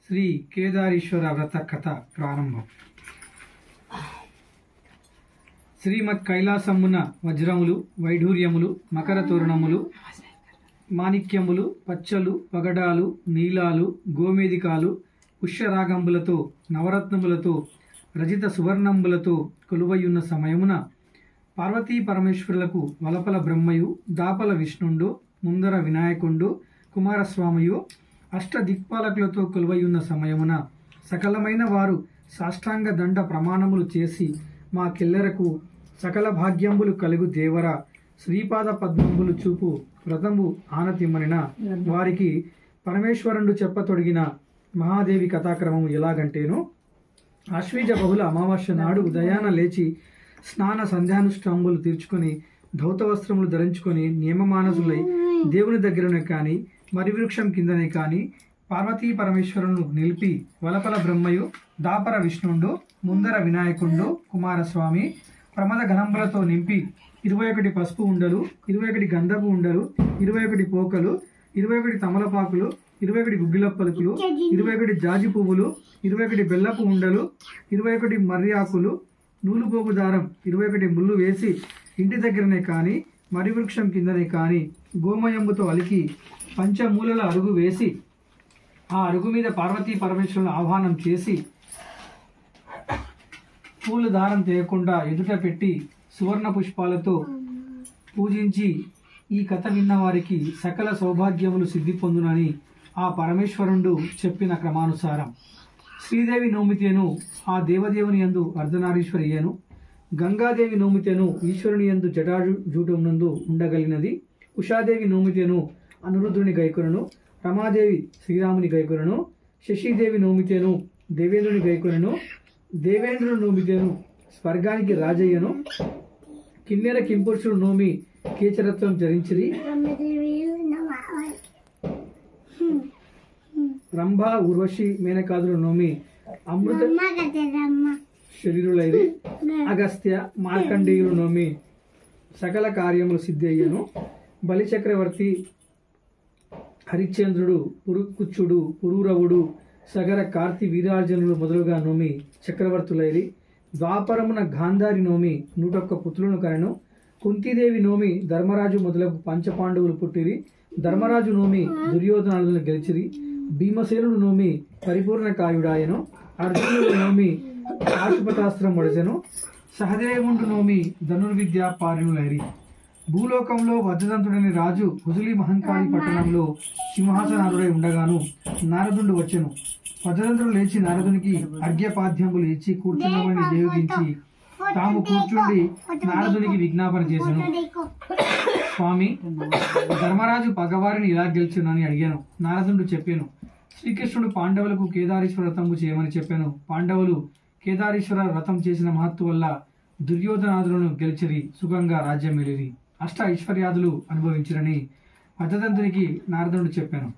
శ్రీ కేదారీశ్వర వ్రత కథ ప్రారంభం. శ్రీమద్ కైలాసమున వజ్రములు, వైఢూర్యములు, మకర తోరణములు, మాణిక్యములు, పచ్చలు, పగడాలు, నీలాలు, గోమేదికాలు, పుష్యరాగంబులతో, నవరత్నములతో, రజిత సువర్ణంబులతో కొలువయున్న సమయమున పార్వతీ పరమేశ్వరులకు వలపల బ్రహ్మయు, దాపల విష్ణుండు, ముందర వినాయకుండు, కుమారస్వామియు అష్ట దిక్పాలకులతో కొలువయున్న సమయమున సకలమైన వారు సాష్టాంగ దండ ప్రమాణములు చేసి మా కెల్లెరకు సకల భాగ్యంబులు కలుగు దేవర శ్రీపాద పద్మంబులు చూపు వ్రతంబు ఆనతిమ్మనిన వారికి పరమేశ్వరుండు చెప్పతొడిగిన మహాదేవి కథాక్రమము ఎలాగంటేను, ఆశ్వీజ బహుళ అమావాస్య నాడు ఉదయాన లేచి స్నాన సంధ్యానుష్ఠాంబులు తీర్చుకొని ధౌత వస్త్రములు ధరించుకొని నియమమానసులై దేవుని దగ్గరనే కాని మరి వృక్షం కిందనే కాని పార్వతీ పరమేశ్వరును నిలిపి వలపల బ్రహ్మయు, దాపర విష్ణుండు, ముందర వినాయకుండు, కుమారస్వామి ప్రమద గణంబులతో నింపి 21 పసుపు ఉండలు, 21 గంధపు ఉండలు, 21 పోకలు, 21 తమలపాకులు, 21 గుగ్గిల పలుకులు, 21 జాజి పువ్వులు, 21 బెల్లపు ఉండలు, 21 మర్యాకులు, నూలుపోగు దారం 21 ముళ్ళు వేసి ఇంటి దగ్గరనే కాని మరి వృక్షం కిందనే కాని గోమయంబుతో అలికి పంచమూలల అరుగు వేసి ఆ అరుగు మీద పార్వతీ పరమేశ్వరులను ఆహ్వానం చేసి పూలు దారం తీయకుండా ఎదుట పెట్టి సువర్ణ పుష్పాలతో పూజించి ఈ కథ విన్న వారికి సకల సౌభాగ్యములు సిద్ధి పొందునని ఆ పరమేశ్వరుండు చెప్పిన క్రమానుసారం శ్రీదేవి నోమితేను ఆ దేవదేవుని యందు అర్ధనారీశ్వరియను, గంగాదేవి నోమితేను ఈశ్వరుని యందు జటాజూటమునందు ఉండగలిగినది, ఉషాదేవి నోమితేను అనిరుద్ధుని గైకొనను, రమాదేవి శ్రీరాముని గైకొనను, శశీదేవి నోమితేను దేవేంద్రుని గైకొనను, దేవేంద్రుని నోమితేను స్వర్గానికి రాజయ్యను, కిన్నెర కింపురుషుడు నోమి కేచరత్వం ధరించిరి, రంభ ఊర్వశి మేనకాదులు నోమి అమృత శరీరులైరి, అగస్త్య మార్కండేయులు నోమి సకల కార్యములు సిద్ధి అయ్యను, బలిచక్రవర్తి హరిశ్చంద్రుడు, పురుకుచ్చుడు, పురూరవుడు, సగర కార్తి వీరార్జునుడు మొదలుగా నోమి చక్రవర్తులైరి, ద్వాపరమున గాంధారి నోమి 101 పుత్రులను కనెను, కుంతీదేవి నోమి ధర్మరాజు మొదలగు పంచపాండవులు పుట్టిరి, ధర్మరాజు నోమి దుర్యోధనాలను గెలిచిరి, భీమసేనుడు నోమి పరిపూర్ణ కాయుడాయను, అర్జునుడు నోమి పాశుపతాస్త్రం ఒడసెను, సహదేవుండు నోమి ధనుర్విద్యా పారిణులైరి. భూలోకంలో వజ్రదంతుడని రాజు హుజులి మహంకాళి పట్టణంలో సింహాసనారుడై ఉండగాను నారదుడు వచ్చెను. వజ్రదంతుడు లేచి నారదునికి అర్ఘ్యపాద్యములు ఇచ్చి కూర్చున్నామని దేవించి తాము కూర్చుండి నారదునికి విజ్ఞాపన చేశాను. స్వామి, ధర్మరాజు పగవారిని ఇలా గెలిచునని అడిగాను. నారదుడు చెప్పాను, శ్రీకృష్ణుడు పాండవులకు కేదారీశ్వర వ్రతము చేయమని చెప్పాను. పాండవులు కేదారీశ్వర వ్రతం చేసిన మహత్తు వల్ల దుర్యోధనాదులను గెలిచిరి, సుఖంగా రాజ్యం వెలిరి, అష్ట ఐశ్వర్యాదులు అనుభవించిరని వజ్రదంతునికి నారదుడు చెప్పాను.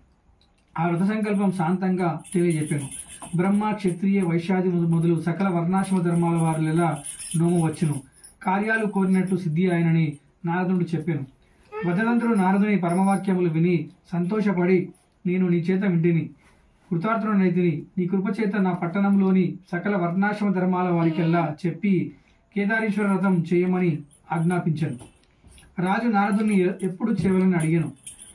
ఆ వ్రత సంకల్పం శాంతంగా తెలియజెప్పాను. బ్రహ్మ, క్షత్రియ, వైశ్యాది మొదలు సకల వర్ణాశ్రమ ధర్మాల వారులెలా నోము వచ్చును, కార్యాలు కోరినట్టు సిద్ధి ఆయనని నారదుడు చెప్పాను. వజ్రదంతుడు నారదుని పరమవాక్యములు విని సంతోషపడి, నేను నీ చేత వింటిని, కృతార్థుడనైతిని, నీ కృపచేత నా పట్టణంలోని సకల వర్ణాశ్రమ ధర్మాల వారికెల్లా చెప్పి కేదారీశ్వర వ్రతం చేయమని ఆజ్ఞాపించాను. రాజు నారదుని ఎప్పుడు చేయవాలని అడిగాను.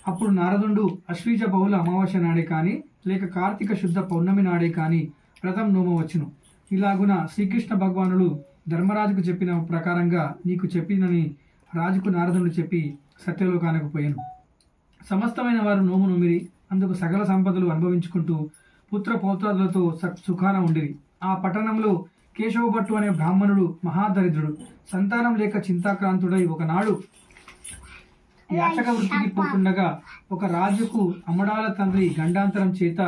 అప్పుడు నారదుడు అశ్వీజ బహుళ అమావాస్య నాడే కాని లేక కార్తీక శుద్ధ పౌర్ణమి నాడే కాని వ్రతం నోమవచ్చును. ఇలాగున శ్రీకృష్ణ భగవానుడు ధర్మరాజుకు చెప్పిన ప్రకారంగా నీకు చెప్పినని రాజుకు నారదుడు చెప్పి సత్యలోకానికి పోయాను. సమస్తమైన వారు నోము నోమిరి, అందుకు సకల సంపదలు అనుభవించుకుంటూ పుత్ర పౌత్రాదులతో సుఖాన ఉండిరి. ఆ పట్టణంలో కేశవభట్టు అనే బ్రాహ్మణుడు మహాదరిద్రుడు, సంతానం లేక చింతాక్రాంతుడై ఒకనాడు యాచక వృత్తికి పోతుండగా ఒక రాజుకు అమడాల తండ్రి గండాంతరం చేత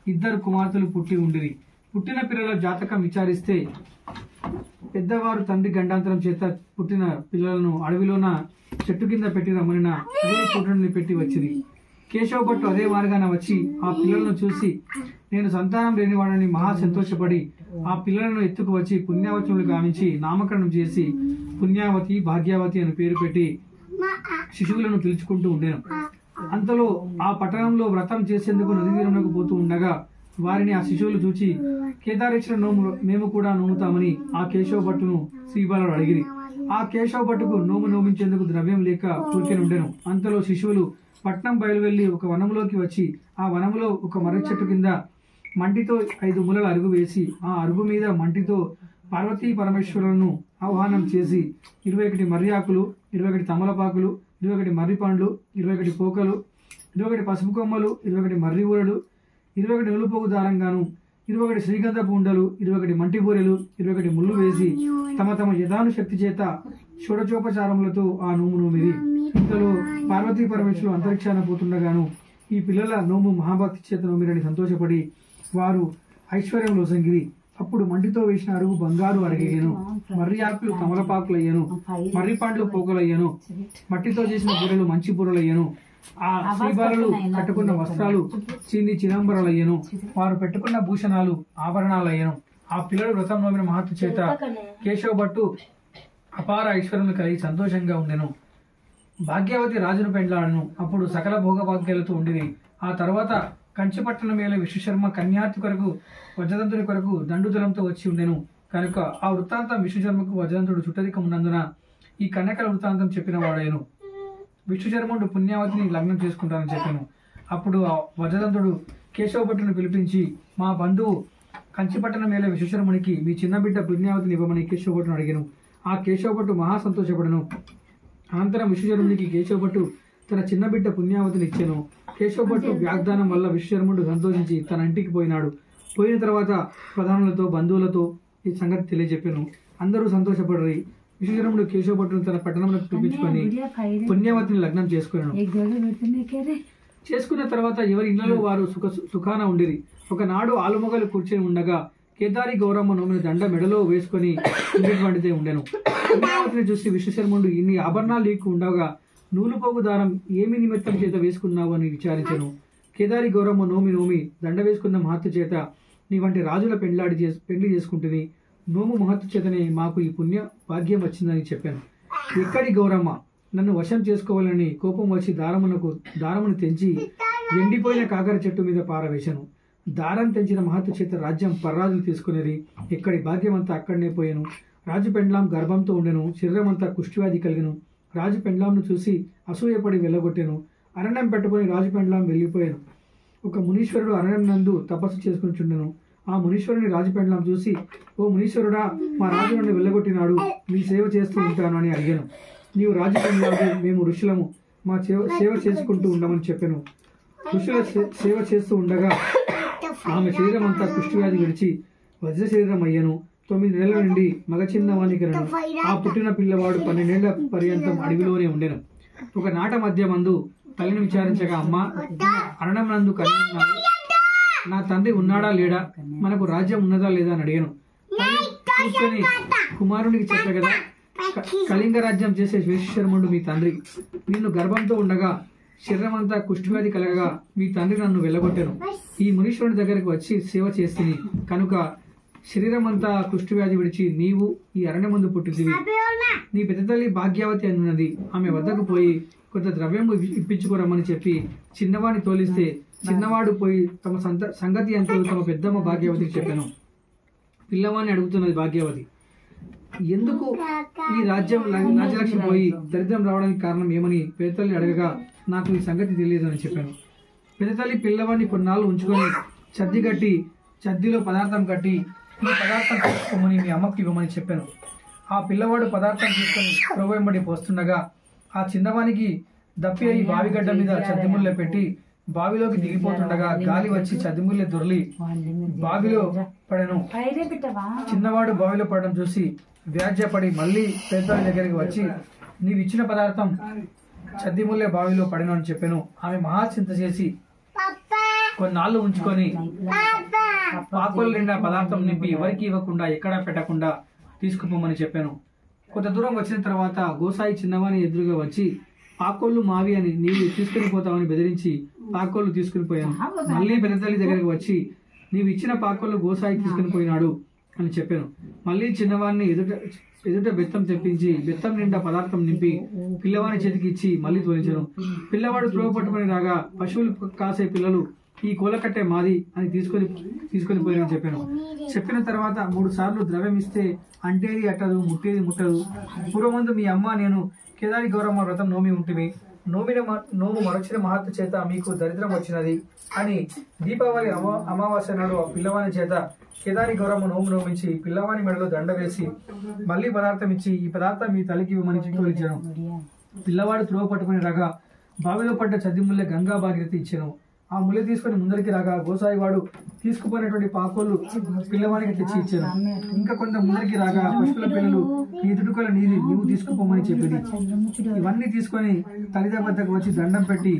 2 కుమార్తెలు పుట్టి ఉండిరి. పుట్టిన పిల్లల జాతకం విచారిస్తే పెద్దవారు తండ్రి గండాంతరం చేత పుట్టిన పిల్లలను అడవిలోన చెట్టు కింద పెట్టి రమ్మనిన అదే పుట్టుని పెట్టి వచ్చింది. కేశవ భట్టు అదే మార్గాన వచ్చి ఆ పిల్లలను చూసి నేను సంతానం లేనివాడని మహా సంతోషపడి ఆ పిల్లలను ఎత్తుకు వచ్చి పుణ్యావతులు గావించి నామకరణం చేసి పుణ్యావతి, భాగ్యావతి అని పేరు పెట్టి శిశువులను పిలుచుకుంటూ ఉండేను. అంతలో ఆ పట్టణంలో వ్రతం చేసేందుకు నది తీరమునకు పోతూ ఉండగా వారిని ఆ శిశువులు చూచి కేదారేశ్వర నోము మేము కూడా నోముతామని ఆ కేశవ భట్టును శ్రీబాలుడు అడిగిరి. ఆ కేశవ భట్టుకు నోము నోమించేందుకు ద్రవ్యం లేక ఊరికెనుండెను. అంతలో శిశువులు పట్నం బయలువెళ్లి ఒక వనంలోకి వచ్చి ఆ వనంలో ఒక మర్రి చెట్టు కింద మంటితో 5 మూలల అరుగు వేసి ఆ అరుగు మీద మంటితో పార్వతీ పరమేశ్వరులను ఆహ్వానం చేసి 21 మర్రి ఆకులు, 21 తమలపాకులు, 21 మర్రి పండ్లు, 21 పోకలు, 21 పసుపు కొమ్మలు, 21 మర్రి ఊరలు, 21 నులుపోగు దారంగాను, 21 శ్రీగంధపు ఉండలు, 21 మంటి బూరెలు, 21 ముళ్ళు వేసి తమ తమ యథాను శక్తి చేత షోడచోపచారములతో ఆ నోము నోమిది. ఇంతలో పార్వతీ పరమేశ్వరులు అంతరిక్షాన పోతుండగాను ఈ పిల్లల నోము మహాభక్తి చేత నోమిరని సంతోషపడి వారు ఐశ్వర్యంలో సంగిరి. అప్పుడు మంటితో వేసిన అరుగు బంగారు అడిగేయను, మర్రి ఆకులు తమలపాకులయ్యను, మర్రి పండ్లు పోకలయ్యను, మట్టితో చేసిన బూరెలు మంచి బూరెలయ్యను. ఆ శ్రీబాలు కట్టుకున్న వస్త్రాలు చీని చిదంబరాలయ్యను, వారు పెట్టుకున్న భూషణాలు ఆభరణాలయ్యను. ఆ పిల్లలు వ్రతం నోమిన మహత్తు చేత కేశవ భట్టు అపార ఐశ్వర్యములు కలిగి సంతోషంగా ఉండెను. భాగ్యవతి రాజును పెండ్లాడను. అప్పుడు సకల భోగభాగ్యాలతో ఉండిరి. ఆ తర్వాత కంచిపట్టణం మేల విశ్వశర్మ కన్యార్తి కొరకు వజ్రదంతుని కొరకు దండుదలంతో వచ్చి ఉండెను కనుక ఆ వృత్తాంతం విశ్వశర్మకు వజ్రదంతుడు చుట్టరికం ఉన్నందున ఈ కన్యకల వృత్తాంతం చెప్పిన వాడాయను. విశ్వశర్ముడు పుణ్యావతిని లగ్నం చేసుకుంటానని చెప్పాను. అప్పుడు ఆ వజ్రదంతుడు కేశవ భట్టును పిలిపించి మా బంధువు కంచిపట్టణం మేల విశ్వశర్మునికి మీ చిన్న బిడ్డ పుణ్యావతిని ఇవ్వమని కేశవ భట్టును అడిగాను. ఆ కేశవ భట్టు మహా సంతోషపడను. అనంతరం విశ్వశర్మునికి కేశవ భట్టు తన చిన్న బిడ్డ పుణ్యావతిని ఇచ్చాను. కేశవ భట్టు వాగ్దానం వల్ల విశ్వశర్ముడు సంతోషించి తన ఇంటికి పోయినాడు. పోయిన తర్వాత ప్రధానులతో బంధువులతో ఈ సంగతి తెలియజెప్పాను. అందరూ సంతోషపడరి. విశ్వశర్ముడు కేశవ భట్టును తన పట్టణంలో పిలిపించుకొని పుణ్యావతిని లగ్నం చేసుకున్నాను. చేసుకున్న తర్వాత ఎవరి ఇళ్లలో వారు సుఖాన ఉండిరి. ఒకనాడు ఆలుమొగలు కూర్చొని ఉండగా కేదారి గౌరమ్మ నోమిన దండ మెడలో వేసుకుని ఉండేటువంటిదే ఉండెను. పుణ్యావతిని చూసి విశ్వశర్ముడు ఇన్ని ఆభరణాలు నీకు ఉండగా నూలుపోగు దారం ఏమి నిమిత్తం చేత వేసుకున్నావు అని విచారించను. కేదారి గౌరమ్మ నోమి దండ వేసుకున్న మహత్తు చేత నీ వంటి రాజుల పెళ్లి చేసుకుంటుని నోము మహత్తు చేతనే మాకు ఈ పుణ్య భాగ్యం వచ్చిందని చెప్పాను. ఎక్కడి గౌరమ్మ నన్ను వశం చేసుకోవాలని కోపం వచ్చి దారమును తెంచి ఎండిపోయిన కాకర చెట్టు మీద పారవేశాను. దారం తెంచిన మహత్తు చేత రాజ్యం పర్రాజులు తీసుకునేది. ఎక్కడి భాగ్యమంతా అక్కడనే పోయాను. రాజు పెండ్లాం గర్భంతో ఉండెను. శరీరమంతా కుష్టివ్యాధి కలిగెను. రాజు పెండ్లాంను చూసి అసూయపడి వెళ్ళగొట్టాను. అరణ్యం పెట్టుకుని రాజు పెండ్లాం వెళ్ళిపోయాను. ఒక మునీశ్వరుడు అరణ్యం నందు తపస్సు చేసుకుని చుండెను. ఆ మునీశ్వరుని రాజు పెండ్లాం చూసి ఓ మునీశ్వరుడా, మా రాజు నన్ను వెళ్ళగొట్టినాడు, మీ సేవ చేస్తూ ఉంటాను అని అడిగాను. నీవు రాజు పెండ్లాము, మేము ఋషులము, మా సేవ చేసుకుంటూ ఉండమని చెప్పాను. ఋషుల సేవ చేస్తూ ఉండగా ఆమె శరీరం అంతా కుష్టివ్యాధి విడిచి వజ్ర శరీరం అయ్యను. 9 నెలల నుండి మగ చిన్నవానికి రను. ఆ పుట్టిన పిల్లవాడు 12 ఏళ్ల పర్యంతం అడవిలోనే ఉండెను. ఒక నాట మధ్య మందు తల్లిని విచారించగా అమ్మ అరణం నందు కలిగి ఉన్నాడు, నా తండ్రి ఉన్నాడా లేడా, మనకు రాజ్యం ఉన్నదా లేదా అని అడిగాను. చూసుకొని కుమారునికి చెప్పగదా, కళింగ రాజ్యం చేసే విశ్వశర్ముడు మీ తండ్రి. నిన్ను గర్భంతో ఉండగా శరీరమంతా కుష్ఠవ్యాధి కలగగా మీ తండ్రి నన్ను వెళ్ళగొట్టాను. ఈ మునీశ్వరుని దగ్గరకు వచ్చి సేవ చేస్తుంది కనుక శరీరం అంతా కుష్ఠవ్యాధి విడిచి నీవు ఈ అరణ్య ముందు పుట్టింది. నీ పెద్ద తల్లి భాగ్యవతి అన్నది. ఆమె వద్దకు పోయి కొంత ద్రవ్యం ఇప్పించుకోరమ్మని చెప్పి చిన్నవాడిని తోలిస్తే చిన్నవాడు పోయి తమ సంగతి అంతా తమ పెద్దమ్మ భాగ్యవతికి చెప్పాను. పిల్లవాడిని అడుగుతున్నది భాగ్యవతి, ఎందుకు ఈ రాజ్యలక్ష్మి పోయి దరిద్రం రావడానికి కారణం ఏమని పెద్దతల్లి అడగగా నాకు ఈ సంగతి తెలియదు అని చెప్పాను. పెద్దతల్లి పిల్లవాడిని కొన్నాళ్ళు ఉంచుకొని చద్ది కట్టి చద్దిలో పదార్థం కట్టి ఈ పదార్థం తీసుకోమని మీ అమ్మకి ఇవ్వమని చెప్పాను. ఆ పిల్లవాడు పదార్థం తీసుకొని ప్రోవెంబడి పోస్తుండగా ఆ చిన్నవానికి దప్పి అయి బావిగడ్డ మీద చద్దిముళ్ళ పెట్టి బావిలోకి దిగిపోతుండగా గాలి వచ్చి చద్దిముళ్ళ దొర్లి బావిలో పడను. చిన్నవాడు బావిలో పడడం చూసి వ్యాజ్యపడి మళ్ళీ పెద్దవాడి దగ్గరికి వచ్చి నీవు ఇచ్చిన పదార్థం చద్దిముళ్ళే బావిలో పడను అని చెప్పాను. ఆమె మహాచింత చేసి కొన్నాళ్ళు ఉంచుకొని పాకుల నిండా పదార్థం నింపి ఎవరికి ఇవ్వకుండా ఎక్కడా పెట్టకుండా తీసుకుపోమని చెప్పాను. కొంత దూరం వచ్చిన తర్వాత గోసాయి చిన్నవాని ఎదురుగా వచ్చి పాకోళ్ళు మావి అని నీవు తీసుకుని పోతావని బెదిరించి పాకోళ్ళు తీసుకుని పోయాను. మళ్ళీ పెద్దతల్లి దగ్గరికి వచ్చి నీవు ఇచ్చిన పాకోళ్ళు గోసాయి తీసుకుని పోయినాడు, అని చెప్పాను. మళ్ళీ చిన్నవాడిని ఎదుట బెత్తం తెప్పించి బెత్తం నిండా పదార్థం నింపి పిల్లవాని చేతికి ఇచ్చి మళ్ళీ తోలించాను. పిల్లవాడు త్రోవ పట్టుకుని రాగా పశువులు కాసే పిల్లలు ఈ కోలకట్టే మాది అని తీసుకొని పోయానని చెప్పాను. చెప్పిన తర్వాత 3 సార్లు ద్రవ్యం ఇస్తే అంటేది అట్టదు ముట్టేది ముట్టదు. పూర్వమందు మీ అమ్మ నేను కేదారి గౌరమ్మ వ్రతం నోమి ఉంటుంది. నోము మరచిన మహత్తు చేత మీకు దరిద్రం వచ్చినది అని దీపావళి అమావాస్య నాడు ఆ పిల్లవాని చేత కేదారి గౌరమ్మ నోము నోమించి పిల్లవాని మెడలో దండ వేసి మళ్ళీ పదార్థం ఇచ్చి ఈ పదార్థం మీ తలకి ఇవ్వమని చిక్కువలించాను. పిల్లవాడు త్రోవ పట్టుకుని రాగా బావిలో పడ్డ చద్ది ముల్లె గంగా భాగీరథి ఇచ్చాను. ఆ ముల్లె తీసుకుని ముందరికి రాగా గోసాయి వాడు తీసుకుపోయినటువంటి పాకోళ్ళు పిల్లవానికి తెచ్చి ఇచ్చాను. ఇంకా కొంత ముందరికి రాగా పశువుల పిల్లలు నీ దుడుకల నీది నీవు తీసుకుపోమని చెప్పింది. ఇవన్నీ తీసుకొని తల్లిదండ్రుల వద్దకు వచ్చి దండం పెట్టి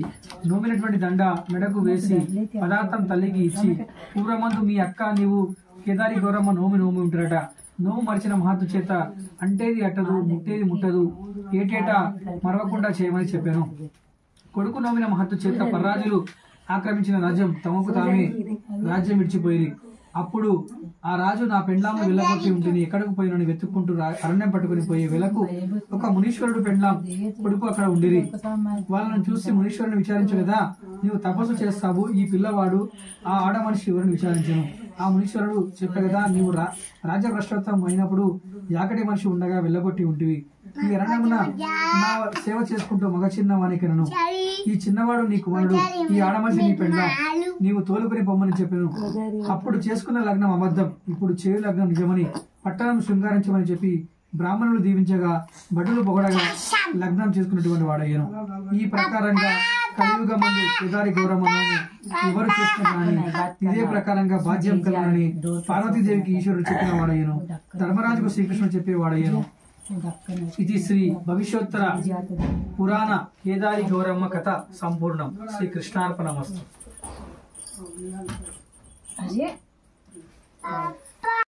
నోమినటువంటి దండ మెడకు వేసి పదార్థం తల్లికి ఇచ్చి పూర్వమందు మీ అక్క నీవు కేదారి గౌరమ్మ నోమి ఉంటారట. నోము మరిచిన మహత్తు చేత అంటేది అట్టదు ముట్టేది ముట్టదు ఏటేటా మరవకుండా చేయమని చెప్పాను. కొడుకు నోమిన మహత్తు చేత పర్రాజులు ఆక్రమించిన రాజ్యం తమకు తామే రాజ్యం విడిచిపోయింది. అప్పుడు ఆ రాజు నా పెండ్లాము వెళ్ళగొట్టి ఉంటుంది ఎక్కడికి పోయినని వెతుక్కుంటూ అరణ్యం పట్టుకుని పోయి వెలకు ఒక మునీశ్వరుడు పెండ్లాం కొడుకు అక్కడ ఉండిరి. వాళ్ళని చూసి మునీశ్వరుని విచారించలేదా నీవు తపస్సు చేస్తావు ఈ పిల్లవాడు ఆ ఆడ మనిషి ఎవరిని విచారించను. ఆ మునీశ్వరుడు చెప్పే కదా నీవు రాజ్యభ్రష్టత్వం అయినప్పుడు యాకటి మనిషి ఉండగా వెళ్ళగొట్టి ఉంటివి. ఈ అరణ్యమున నా సేవ చేసుకుంటూ మగ చిన్న వానికనను ఈ చిన్నవాడు నీ కుమారుడు ఈ ఆడమనిషి నీ పెండ్ల నీవు తోలుకుని పొమ్మని చెప్పాను. అప్పుడు చేసుకున్న లగ్నం అబద్ధం ఇప్పుడు చేయు లగ్నం నిజమని పట్టణం శృంగారించమని చెప్పి బ్రాహ్మణులు దీవించగా భటులు పొగడగా లగ్నం చేసుకున్నటువంటి వాడయ్యాను. ఈ ప్రకారంగా కలియుగమందు కేదారి గౌరమ్మ ఎవరు చేసుకున్నారని ఇదే ప్రకారంగా బాధ్యం కలనని పార్వతీదేవికి ఈశ్వరుడు చెప్పిన వాడయ్యాను. ధర్మరాజుకు శ్రీకృష్ణుడు చెప్పేవాడయ్యాను. ఇది శ్రీ భవిష్యోత్తర పురాణ కేదారి గౌరమ్మ కథ సంపూర్ణం. శ్రీ కృష్ణార్పణమస్తు.